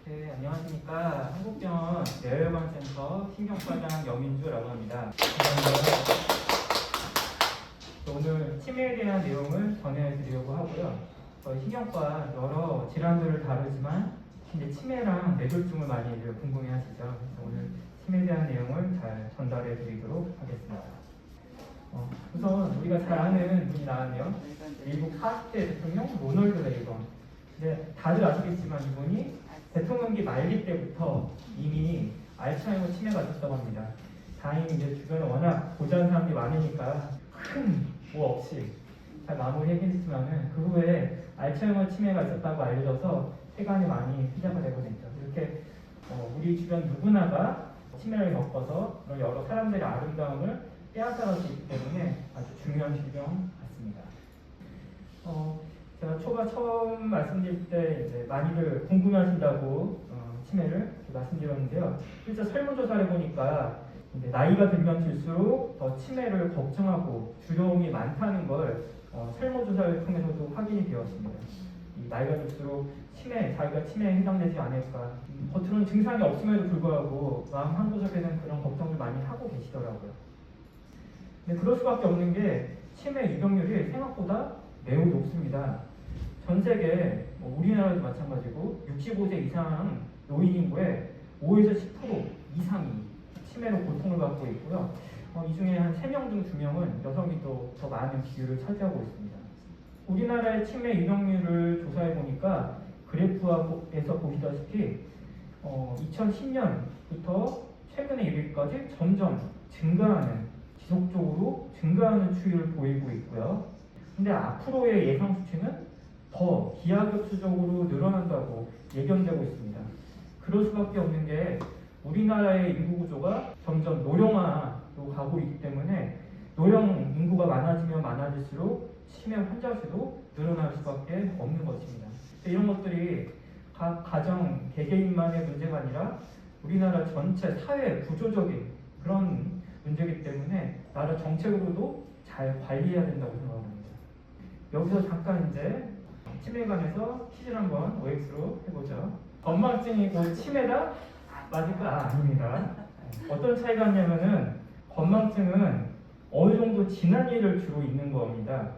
네, 안녕하십니까. 한국병원 뇌혈관센터 신경과장 여민주라고 합니다. 오늘 치매에 대한 내용을 전해드리려고 하고요. 저희 신경과 여러 질환들을 다루지만 이제 치매랑 뇌졸중을 많이 궁금해하시죠. 그래서 오늘 치매에 대한 내용을 잘 전달해드리도록 하겠습니다. 우선 우리가 잘 아는 분이 나왔네요. 미국 40대 대통령 로널드 레이건. 근데 다들 아시겠지만 이분이 대통령기 말기 때부터 이미 알츠하이머 치매가 있었다고 합니다. 다행히 이제 주변에 워낙 고자한 사람들이 많으니까 큰 뭐 없이 잘 마무리했겠지만은 그 후에 알츠하이머 치매가 있었다고 알려져서 세간에 많이 피자가 되고 있죠. 이렇게 우리 주변 누구나가 치매를 겪어서 그런 여러 사람들의 아름다움을 빼앗아갈 수 있기 때문에 아주 중요한 질병 같습니다. 제가 처음 말씀드릴 때 이제 많이들 궁금해하신다고 치매를 말씀드렸는데요. 실제 설문조사를 해보니까 이제 나이가 들면 들수록 더 치매를 걱정하고 두려움이 많다는 걸 설문조사를 통해서도 확인이 되었습니다. 이 나이가 들수록 자기가 치매에 해당되지 않을까, 겉으로는 증상이 없음에도 불구하고 마음 한구석에 는 그런 걱정을 많이 하고 계시더라고요. 근데 그럴 수밖에 없는 게 치매 유병률이 생각보다 매우 높습니다. 전 세계 우리나라도 마찬가지고 65세 이상 노인 인구의 5에서 10% 이상이 치매로 고통을 받고 있고요. 이 중에 한 3명 중 2명은 여성이 또 더 많은 비율을 차지하고 있습니다. 우리나라의 치매 유병률을 조사해 보니까 그래프에서 보시다시피 2010년부터 최근에 이르기까지 점점 지속적으로 증가하는 추이를 보이고 있고요. 근데 앞으로의 예상 수치는 더 기하급수적으로 늘어난다고 예견되고 있습니다. 그럴 수밖에 없는 게 우리나라의 인구 구조가 점점 노령화로 가고 있기 때문에 노령 인구가 많아지면 많아질수록 치매 환자 수도 늘어날 수밖에 없는 것입니다. 이런 것들이 각 가정, 개개인만의 문제가 아니라 우리나라 전체 사회 구조적인 그런 문제이기 때문에 나라 정책으로도 잘 관리해야 된다고 생각합니다. 여기서 잠깐 이제 치매에 관해서 퀴즈를 한번 OX로 해보죠. 건망증이 곧 치매다? 맞을까? 아닙니다. 어떤 차이가 있냐면은 건망증은 어느 정도 지난 일을 주로 있는 겁니다.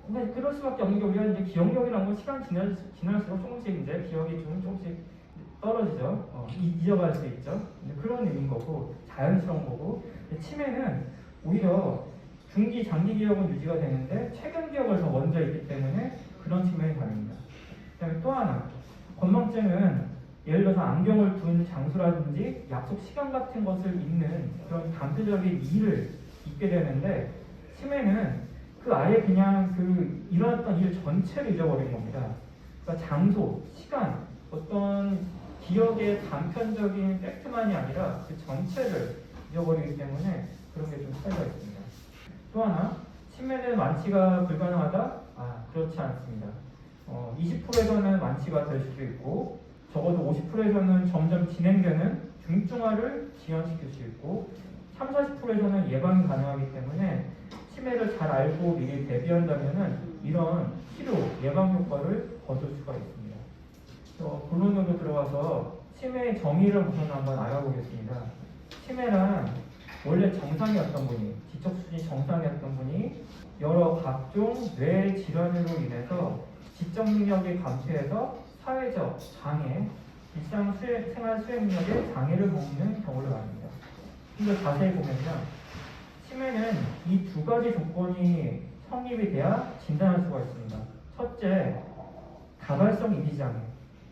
근데 그럴 수밖에 없는 게 우리가 이제 기억력이라는 건 시간 지날수록 조금씩 이제 기억이 조금씩 떨어지죠. 잊어갈 수 있죠. 그런 의미인 거고 자연스러운 거고, 치매는 오히려 중기, 장기 기억은 유지가 되는데 최근 기억을 더 먼저 있기 때문에 그런 측면이 다릅니다. 그다음에 또 하나, 건망증은 예를 들어서 안경을 둔 장소라든지 약속 시간 같은 것을 잊는 그런 단편적인 일을 잊게 되는데, 치매는 그 아예 그냥 그 일어났던 일 전체를 잊어버리는 겁니다. 그러니까 장소, 시간, 어떤 기억의 단편적인 팩트만이 아니라 그 전체를 잊어버리기 때문에 그런 게 좀 차이가 있습니다. 또 하나, 치매는 완치가 불가능하다? 그렇지 않습니다. 20%에서는 완치가 될 수도 있고, 적어도 50%에서는 점점 진행되는 중증화를 지연시킬 수 있고, 30~40%에서는 예방이 가능하기 때문에 치매를 잘 알고 미리 대비한다면 이런 치료, 예방 효과를 거둘 수가 있습니다. 본론으로 들어가서 치매의 정의를 우선 한번 알아보겠습니다. 치매란 원래 정상이었던 분이, 지적 수준이 정상이었던 분이 여러 각종 뇌 질환으로 인해서 지적 능력이 감퇴해서 사회적 장애, 일상생활 수행 능력에 장애를 겪는 경우를 말합니다. 근데 자세히 보면요, 치매는 이 두 가지 조건이 성립이 돼야 진단할 수가 있습니다. 첫째, 다발성 인지장애.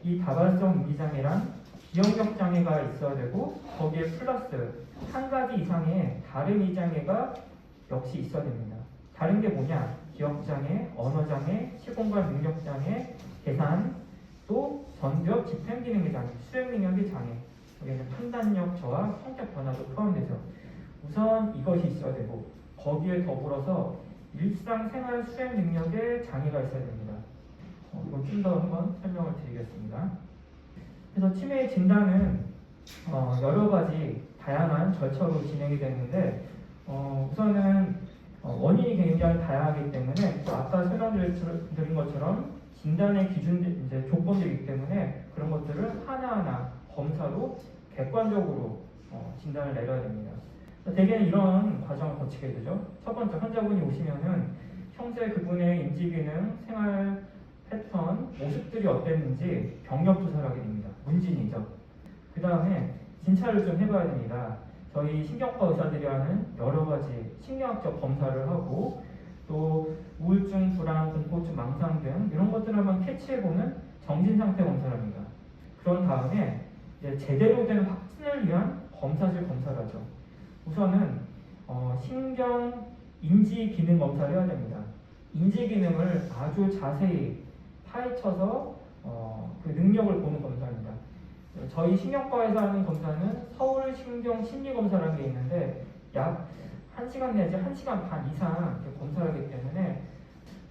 이 다발성 인지장애란 기억력 장애가 있어야 되고 거기에 플러스 한 가지 이상의 다른 이장애가 역시 있어야 됩니다. 다른 게 뭐냐? 기억장애, 언어장애, 시공간 능력장애, 계산, 또 전두엽 집행기능의 장애, 수행능력의 장애, 여기는 판단력 저하, 성격 변화도 포함되죠. 우선 이것이 있어야 되고 거기에 더불어서 일상생활 수행 능력에 장애가 있어야 됩니다. 이건 좀 더 한번 설명을 드리겠습니다. 그래서 치매의 진단은 여러 가지 다양한 절차로 진행이 되는데, 우선은 원인이 굉장히 다양하기 때문에 아까 설명드린 것처럼 진단의 기준들, 이제 조건들이기 때문에 그런 것들을 하나 하나하나 검사로 객관적으로 진단을 내려야 됩니다. 대개는 이런 과정을 거치게 되죠. 첫 번째, 환자분이 오시면은 평소에 그분의 인지기능, 생활 패턴, 모습들이 어땠는지 병력 조사를 하게 됩니다. 문진이죠. 그 다음에 진찰을 좀 해봐야 됩니다. 저희 신경과 의사들이 하는 여러 가지 신경학적 검사를 하고 또 우울증, 불안, 공포증, 망상 등 이런 것들을 한번 캐치해보는 정신상태 검사를 합니다. 그런 다음에 이제 제대로 된 확진을 위한 검사를 하죠. 우선은 신경 인지 기능 검사를 해야 됩니다. 인지 기능을 아주 자세히 파헤쳐서 그 능력을 보는 검사입니다. 저희 신경과에서 하는 검사는 서울 신경 심리 검사라는 게 있는데 약 1시간 내지 1시간 반 이상 검사를 하기 때문에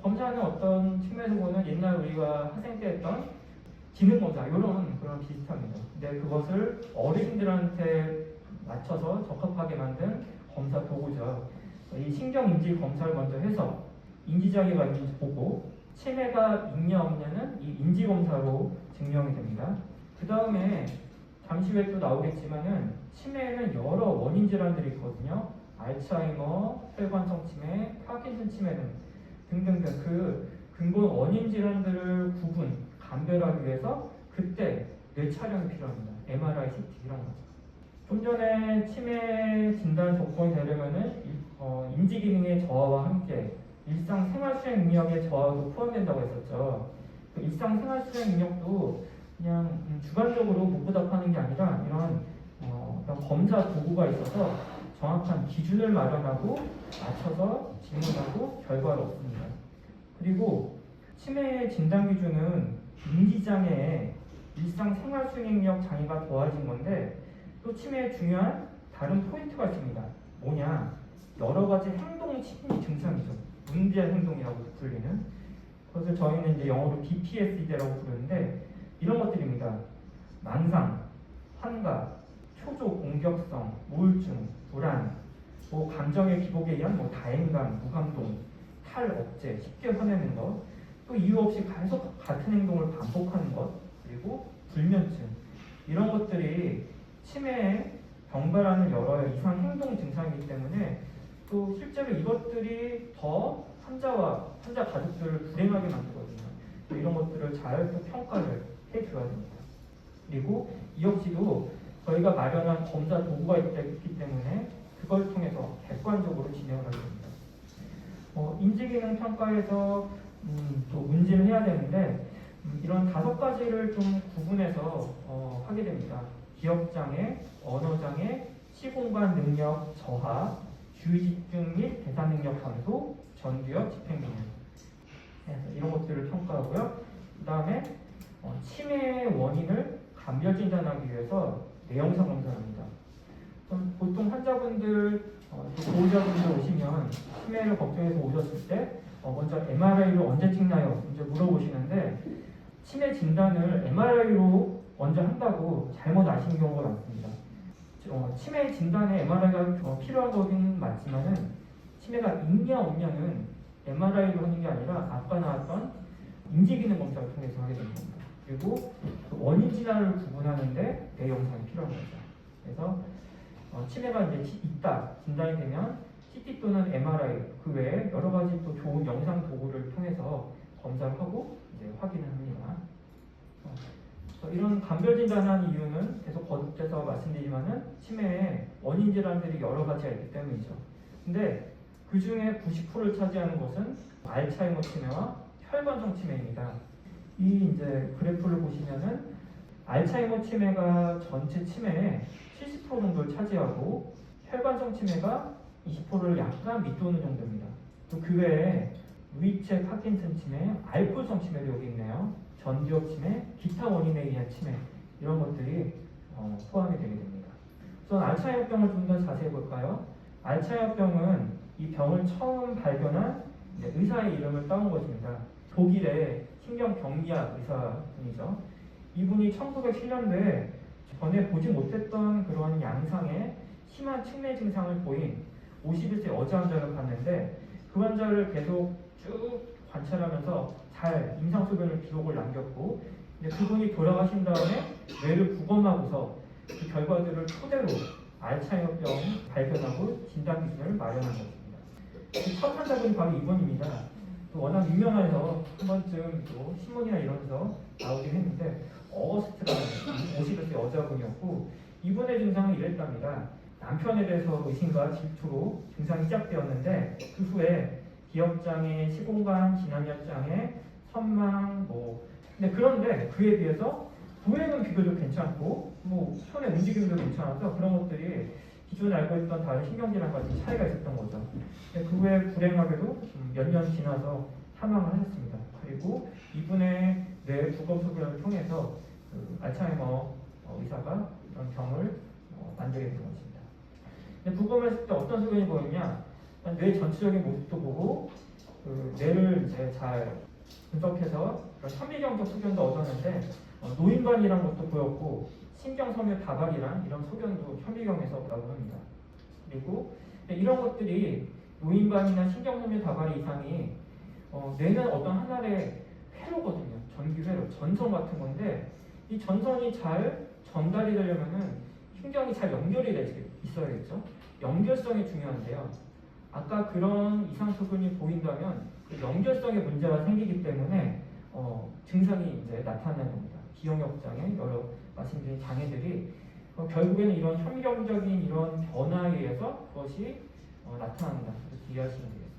검사는 어떤 측면에서 보면 옛날 우리가 학생 때 했던 기능 검사 이런 그런 비슷합니다. 근데 그것을 어르신들한테 맞춰서 적합하게 만든 검사 도구죠. 이 신경 인지 검사를 먼저 해서 인지 장애가 있는지 보고 치매가 있냐 없냐는 이 인지 검사로 증명이 됩니다. 그 다음에 잠시 후에 또 나오겠지만은 치매에는 여러 원인 질환들이 있거든요. 알츠하이머, 혈관성 치매, 파킨슨 치매 등등등 그 근본 원인 질환들을 감별하기 위해서 그때 뇌 촬영이 필요합니다. MRI, CT 이런 거죠. 좀 전에 치매 진단 조건이 되려면은 인지 기능의 저하와 함께 일상 생활 수행 능력의 저하도 포함된다고 했었죠. 그 일상 생활 수행 능력도 그냥 주관적으로 묵부답하는 게 아니라 이런 어떤 검사 도구가 있어서 정확한 기준을 마련하고 맞춰서 질문하고 결과를 얻습니다. 그리고 치매의 진단 기준은 인지장애에 일상 생활 수행력 장애가 더해진 건데 또 치매의 중요한 다른 포인트가 있습니다. 뭐냐? 여러 가지 행동 심리 증상이죠. 문제의 행동이라고 불리는. 그것을 저희는 이제 영어로 BPSD라고 부르는데 이런 것들입니다. 망상, 환각, 초조 공격성, 우울증, 불안, 감정의 기복에 의한 다행감, 무감동, 탈억제, 쉽게 화내는 것, 또 이유 없이 계속 같은 행동을 반복하는 것, 그리고 불면증 이런 것들이 치매에 병발하는 여러 이상 행동 증상이기 때문에 또 실제로 이것들이 더 환자 가족들을 불행하게 만들거든요. 이런 것들을 잘 또 평가를 해줘야 됩니다. 그리고 이 역시도 저희가 마련한 검사 도구가 있기 때문에 그걸 통해서 객관적으로 진행을 하게 됩니다. 인지기능 평가에서 또 문제를 해야 되는데 이런 5가지를 좀 구분해서 하게 됩니다. 기억장애, 언어장애, 시공간 능력 저하, 주의집중 및 대사 능력 감소, 전두엽, 집행기능 이런 것들을 평가하고요. 그 다음에 치매의 원인을 감별 진단하기 위해서 뇌영상 검사를 합니다. 보통 환자분들, 보호자분들 오시면 치매를 걱정해서 오셨을 때 먼저 MRI로 언제 찍나요? 먼저 물어보시는데 치매 진단을 MRI로 먼저 한다고 잘못 아시는 경우가 많습니다. 치매 진단에 MRI가 필요한 거긴 맞지만은 치매가 있냐 없냐는 MRI로 하는 게 아니라 아까 나왔던 인지기능 검사를 통해서 하게 되는 겁니다. 그리고 그 원인 진단을 구분하는데 뇌 영상이 필요한 거죠. 그래서 치매가 이제 있다 진단이 되면 CT 또는 MRI 그 외에 여러 가지 또 좋은 영상 도구를 통해서 검사를 하고 이제 확인을 합니다. 이런 감별 진단한 이유는 계속 거듭돼서 말씀드리지만은 치매의 원인 질환들이 여러 가지가 있기 때문이죠. 근데 그 중에 90%를 차지하는 것은 알츠하이머 치매와 혈관성 치매입니다. 이 이제 그래프를 보시면은 알츠하이머 치매가 전체 치매의 70% 정도를 차지하고 혈관성 치매가 20%를 약간 밑도는 정도입니다. 또 그 외에 루이체 파킨슨 치매, 알코올성 치매도 여기 있네요. 전두엽 치매, 기타 원인에 의한 치매 이런 것들이 포함이 되게 됩니다. 우선 알츠하이머병을 좀 더 자세히 볼까요? 알츠하이머병은 이 병을 처음 발견한 의사의 이름을 따온 것입니다. 독일의 신경경리학 의사분이죠. 이분이 1907년도에 전에 보지 못했던 그런 양상의 심한 치매 증상을 보인 51세 여자 환자를 봤는데 그 환자를 계속 쭉 관찰하면서 잘 임상소견을 기록을 남겼고 근데 그분이 돌아가신 다음에 뇌를 부검하고서 그 결과들을 토대로 알츠하이머병 발견하고 진단 기준을 마련한 것입니다. 첫 환자분이 바로 이분입니다. 또 워낙 유명해서 한 번쯤 또 신문이나 이런 데서 나오긴 했는데 어거스트라는 50대 여자분이었고 이분의 증상은 이랬답니다. 남편에 대해서 의심과 질투로 증상이 시작되었는데 그 후에 기억장애, 시공간 진압력장애, 선망 근데 그런데 그에 비해서 보행은 비교적 괜찮고 손의 움직임도 괜찮아서 그런 것들이 기존에 알고 있던 다른 신경질환과 좀 차이가 있었던 거죠. 근데 그 후에 불행하게도 몇 년 지나서 사망을 하셨습니다. 그리고 이분의 뇌 부검 소견을 통해서 그 알츠하이머 의사가 이런 병을 만들게 된 것입니다. 근데 부검했을 때 어떤 소견이 보였냐? 뇌 전체적인 모습도 보고 그 뇌를 이제 잘 분석해서 현미경적 소견도 얻었는데 노인반이라는 것도 보였고 신경섬유 다발이란 이런 소견도 현미경에서 보라고 합니다. 그리고 이런 것들이 노인반이나 신경섬유 다발의 이상이 뇌는 어떤 하나의 회로거든요. 전기 회로, 전선 같은 건데 이 전선이 잘 전달이 되려면은 신경이 잘 연결이 돼 있어야겠죠. 연결성이 중요한데요. 아까 그런 이상 소견이 보인다면 그 연결성에 문제가 생기기 때문에 증상이 이제 나타나는 겁니다. 기억력 장애, 여러 말씀드린 장애들이 결국에는 이런 현미경적인 이런 변화에 의해서 그것이 나타납니다. 그래서 이해하시면 되겠습니다.